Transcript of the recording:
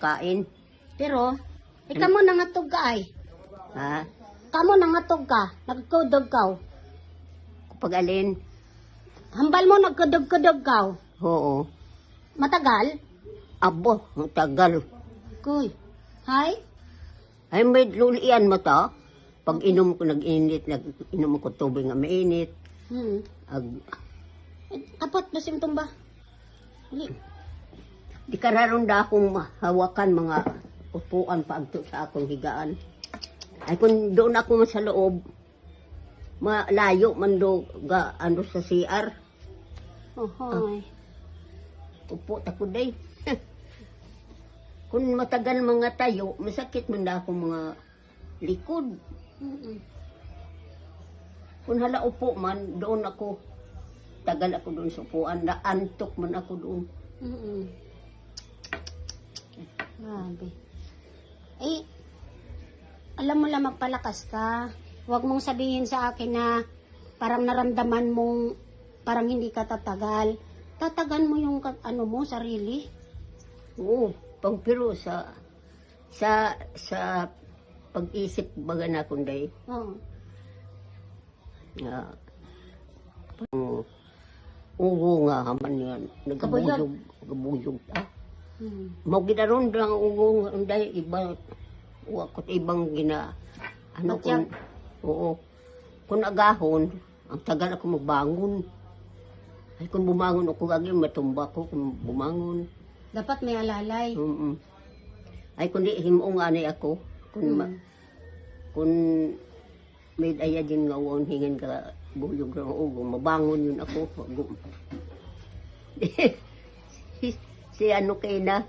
kain. Pero, ikaw mo nangatog ka ay. Ha? Kamo nangatog ka, nagkudog ka. Kapag alin? Hambal mo nagkudog-kudog ka. Oo. Matagal? Abo, ang tagal. Kuy. Hay? Ay, may lulian mo to. Pag inom ko nag-init, nag-inom ko tubig nga mainit. Kapot na simtom ba? Hindi. Di kararunda akong mahawakan mga upuan paagto sa akong higaan. Ay kung doon ako sa loob, malayo man do ga ano sa CR. Ohoy. Upo tako day. Kung matagal mga tayo, masakit man da akong mga likod. Kung hala upo man, doon ako, tagal ako doon sa upuan, naantok man ako doon. Grabe. Eh, alam mo lang magpalakas ka. Huwag mong sabihin sa akin na parang naramdaman mong parang hindi ka tatagal. Tatagan mo yung ano mo, sarili. Oo, pero sa pag-isip baga na kunday. Oo. Ugo nga haman yan. Nagabuyog. Magidaron lang ugo nga unday iba. Wakot ibang gina. Ano kung, oo. Kung agahon, ang tagal ako magbangon. Ay kung bumangon ako gagi, matumba ko kung bumangon. Dapat may alalay. Ay kung di himong anay ako, kung may daya din nga uwan hingin ka buyog ng ugo, mabangon yun ako. Si ano kay na,